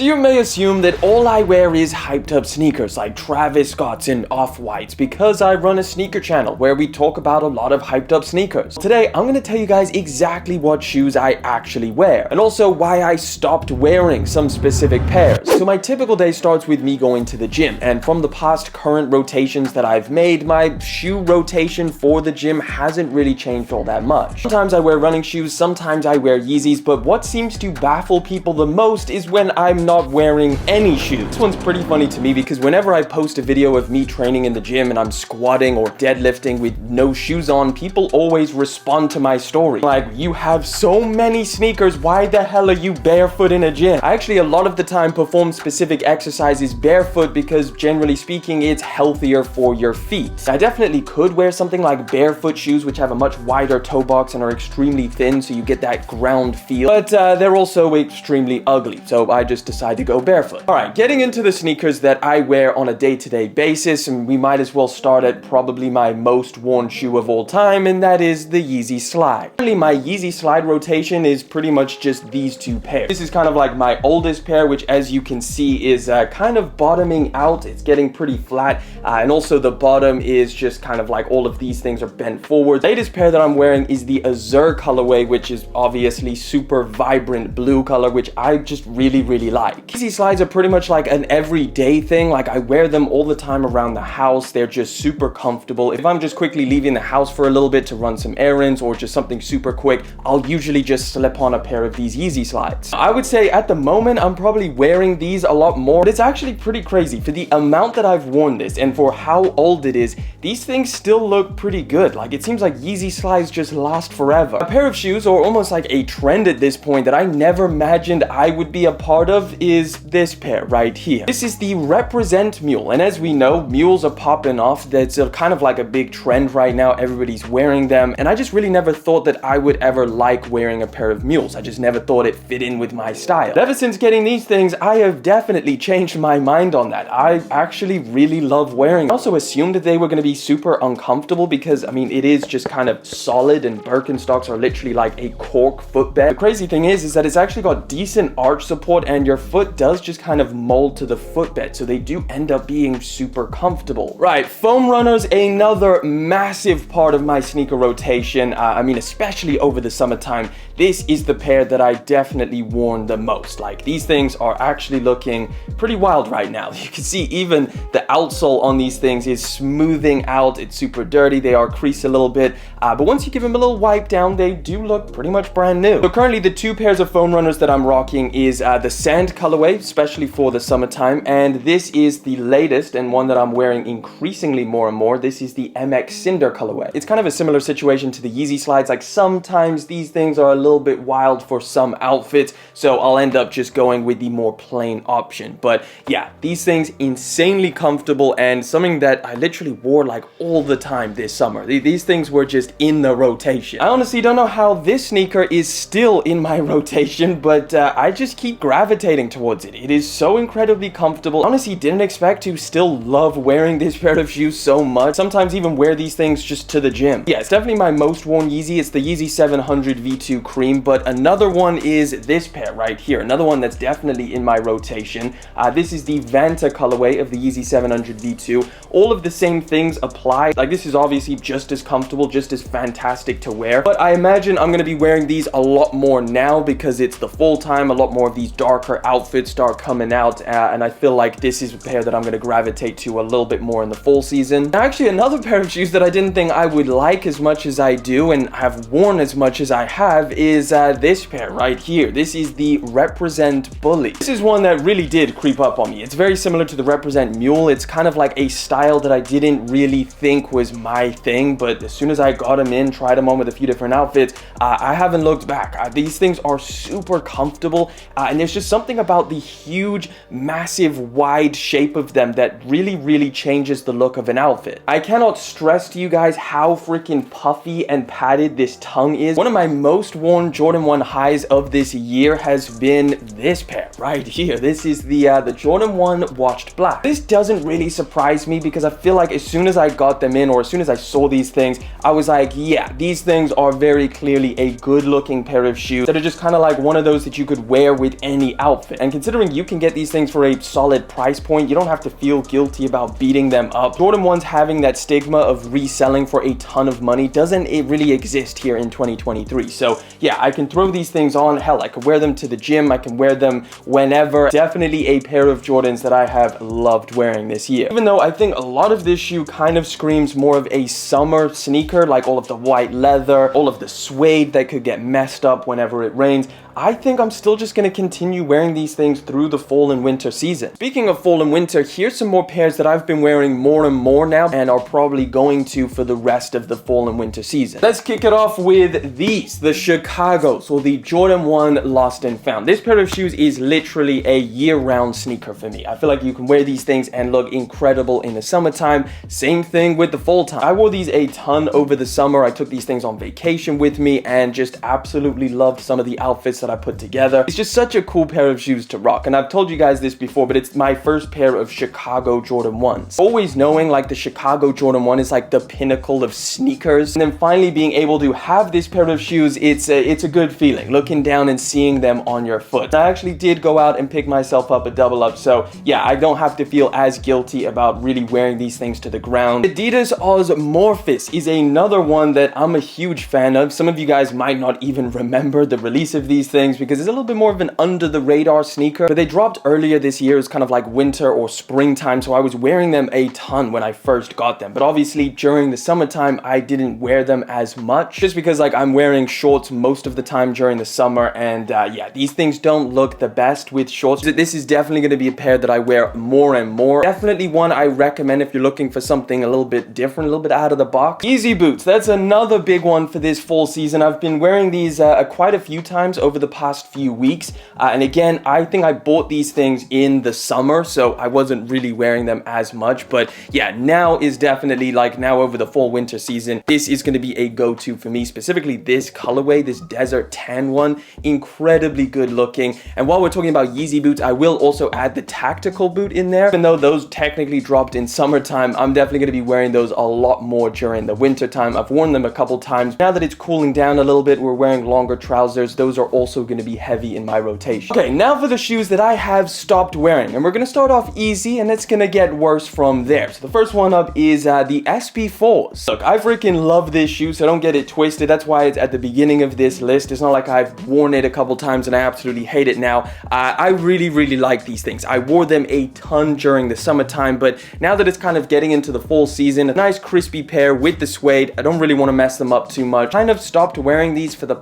So you may assume that all I wear is hyped up sneakers like Travis Scott's and Off-Whites because I run a sneaker channel where we talk about a lot of hyped up sneakers. Today, I'm gonna tell you guys exactly what shoes I actually wear and also why I stopped wearing some specific pairs. So my typical day starts with me going to the gym, and from the past current rotations that I've made, my shoe rotation for the gym hasn't really changed all that much. Sometimes I wear running shoes, sometimes I wear Yeezys, but what seems to baffle people the most is when I'm not wearing any shoes. This one's pretty funny to me because whenever I post a video of me training in the gym and I'm squatting or deadlifting with no shoes on, people always respond to my story like, you have so many sneakers, why the hell are you barefoot in a gym? I actually a lot of the time perform specific exercises barefoot because generally speaking it's healthier for your feet. I definitely could wear something like barefoot shoes which have a much wider toe box and are extremely thin so you get that ground feel, but they're also extremely ugly, so I just decided to go barefoot. Alright, getting into the sneakers that I wear on a day-to-day basis, and we might as well start at probably my most worn shoe of all time, and that is the Yeezy Slide. Currently, my Yeezy Slide rotation is pretty much just these two pairs. This is kind of like my oldest pair, which as you can see is kind of bottoming out. It's getting pretty flat, and also the bottom is just kind of like all of these things are bent forward. The latest pair that I'm wearing is the Azure colorway, which is obviously super vibrant blue color, which I just really like. Yeezy Slides are pretty much like an everyday thing. Like I wear them all the time around the house. They're just super comfortable. If I'm just quickly leaving the house for a little bit to run some errands or just something super quick, I'll usually just slip on a pair of these Yeezy Slides. I would say at the moment I'm probably wearing these a lot more, but it's actually pretty crazy. For the amount that I've worn this and for how old it is, these things still look pretty good. Like it seems like Yeezy Slides just last forever. A pair of shoes, or almost like a trend at this point, that I never imagined I would be a part of is this pair right here. This is the Represent Mule, and as we know, mules are popping off. That's kind of like a big trend right now. Everybody's wearing them, and I just really never thought that I would ever like wearing a pair of mules. I just never thought it fit in with my style. But ever since getting these things, I have definitely changed my mind on that. I actually really love wearing them. I also assumed that they were going to be super uncomfortable because, I mean, it is just kind of solid, and Birkenstocks are literally like a cork footbed. The crazy thing is that it's actually got decent arch support, and your foot does just kind of mold to the footbed, so they do end up being super comfortable. Right, foam runners, another massive part of my sneaker rotation. I mean, especially over the summertime, this is the pair that I definitely worn the most. Like, these things are actually looking pretty wild right now. You can see even the outsole on these things is smoothing out. It's super dirty. They are creased a little bit, but once you give them a little wipe down, they do look pretty much brand new. So currently the two pairs of foam runners that I'm rocking is the Sand colorway, especially for the summertime, and this is the latest and one that I'm wearing increasingly more and more. This is the Mx Cinder Colorway. It's kind of a similar situation to the Yeezy Slides. Like sometimes these things are a little bit wild for some outfits, so I'll end up just going with the more plain option. But yeah, these things insanely comfortable and something that I literally wore like all the time this summer. These things were just in the rotation. I honestly don't know how this sneaker is still in my rotation, but I just keep gravitating towards it. It is so incredibly comfortable. Honestly, didn't expect to still love wearing this pair of shoes so much. Sometimes even wear these things just to the gym. Yeah, it's definitely my most worn Yeezy. It's the Yeezy 700 V2 Cream, but another one is this pair right here. Another one that's definitely in my rotation. This is the Vanta colorway of the Yeezy 700 V2. All of the same things apply. Like, this is obviously just as comfortable, just as fantastic to wear, but I imagine I'm gonna be wearing these a lot more now because it's the full time. A lot more of these darker outfits start coming out, and I feel like this is a pair that I'm going to gravitate to a little bit more in the full season. Actually, another pair of shoes that I didn't think I would like as much as I do and have worn as much as I have is this pair right here. This is the Represent Bully. This is one that really did creep up on me. It's very similar to the Represent Mule. It's kind of like a style that I didn't really think was my thing, but as soon as I got them in, tried them on with a few different outfits, I haven't looked back. These things are super comfortable, and there's just something about the huge, massive, wide shape of them that really changes the look of an outfit. I cannot stress to you guys how freaking puffy and padded this tongue is. One of my most worn Jordan 1 highs of this year has been this pair right here. This is the Jordan 1 Washed Black. This doesn't really surprise me because I feel like as soon as I got them in, or as soon as I saw these things, I was like, yeah, these things are very clearly a good looking pair of shoes that are just kind of like one of those that you could wear with any outfit. outfit. And considering you can get these things for a solid price point, you don't have to feel guilty about beating them up. Jordan 1s having that stigma of reselling for a ton of money doesn't really exist here in 2023. So yeah, I can throw these things on. Hell, I can wear them to the gym. I can wear them whenever. Definitely a pair of Jordans that I have loved wearing this year. Even though I think a lot of this shoe kind of screams more of a summer sneaker, like all of the white leather, all of the suede that could get messed up whenever it rains, I think I'm still just going to continue wearing these things through the fall and winter season. Speaking of fall and winter, here's some more pairs that I've been wearing more and more now and are probably going to for the rest of the fall and winter season. Let's kick it off with these, the Chicago's, or the Jordan 1 Lost and Found. This pair of shoes is literally a year-round sneaker for me. I feel like you can wear these things and look incredible in the summertime. Same thing with the fall time. I wore these a ton over the summer. I took these things on vacation with me and just absolutely loved some of the outfits that I put together. It's just such a cool pair of shoes to rock, and I've told you guys this before, but it's my first pair of Chicago Jordan 1s. Always knowing like the Chicago Jordan 1 is like the pinnacle of sneakers, and then finally being able to have this pair of shoes, it's a good feeling, looking down and seeing them on your foot. I actually did go out and pick myself up a double up, so yeah, I don't have to feel as guilty about really wearing these things to the ground. Adidas Osmorphous is another one that I'm a huge fan of. Some of you guys might not even remember the release of these things because it's a little bit more of an under the radar sneaker, but they dropped earlier this year. It was kind of like winter or springtime, so I was wearing them a ton when I first got them, but obviously during the summertime I didn't wear them as much just because like I'm wearing shorts most of the time during the summer, and yeah, these things don't look the best with shorts. This is definitely going to be a pair that I wear more and more. Definitely one I recommend if you're looking for something a little bit different, a little bit out of the box. Yeezy boots, that's another big one for this fall season. I've been wearing these quite a few times over the past few weeks, and again, I think I bought these things in the summer, so I wasn't really wearing them as much, but yeah, now is definitely like now over the fall winter season, this is going to be a go-to for me, specifically this colorway, this desert tan one, incredibly good looking. And while we're talking about Yeezy boots, I will also add the tactical boot in there. Even though those technically dropped in summertime, I'm definitely going to be wearing those a lot more during the winter time. I've worn them a couple times. Now that it's cooling down a little bit, we're wearing longer trousers. Those are also going to be heavy in my rotation. Okay, now for the shoes that I have stopped wearing, and we're going to start off easy and it's going to get worse from there. So the first one up is the SP4s. Look, I freaking love this shoe, so don't get it twisted. That's why it's at the beginning of this list. It's not like I've worn it a couple times and I absolutely hate it now. I really like these things. I wore them a ton during the summertime, but now that it's kind of getting into the fall season, a nice crispy pair with the suede. I don't really want to mess them up too much. Kind of stopped wearing these for the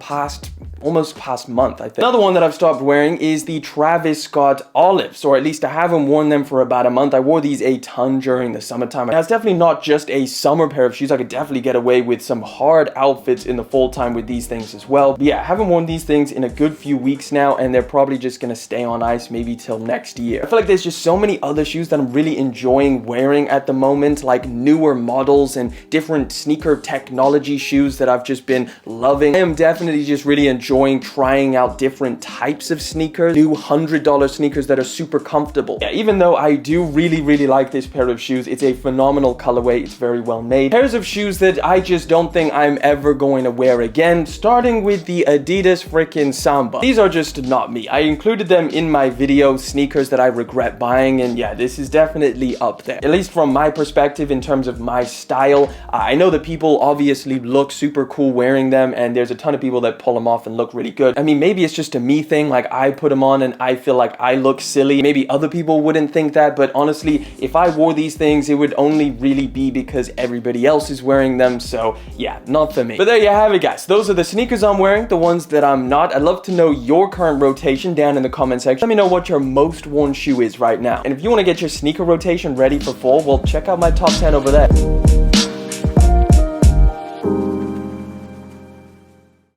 almost past month, I think. Another one that I've stopped wearing is the Travis Scott Olives, or at least I haven't worn them for about a month. I wore these a ton during the summertime. Now, it's definitely not just a summer pair of shoes. I could definitely get away with some hard outfits in the fall time with these things as well. But yeah, I haven't worn these things in a good few weeks now, and they're probably just gonna stay on ice maybe till next year. I feel like there's just so many other shoes that I'm really enjoying wearing at the moment, like newer models and different sneaker technology shoes that I've just been loving. I am definitely just really enjoying trying out different types of sneakers, new $100 sneakers that are super comfortable. Yeah, even though I do really like this pair of shoes, it's a phenomenal colorway, it's very well made. Pairs of shoes that I just don't think I'm ever going to wear again, starting with the Adidas freaking Samba. These are just not me. I included them in my video, sneakers that I regret buying, and yeah, this is definitely up there, at least from my perspective in terms of my style. I know that people obviously look super cool wearing them, and there's a ton of people that pull them off and look really good. I mean, maybe it's just a me thing, like I put them on and I feel like I look silly. Maybe other people wouldn't think that, but honestly, if I wore these things, it would only really be because everybody else is wearing them, so yeah, not for me. But there you have it, guys. Those are the sneakers I'm wearing, the ones that I'm not. I'd love to know your current rotation down in the comment section. Let me know what your most worn shoe is right now. And if you want to get your sneaker rotation ready for fall, well, check out my top 10 over there.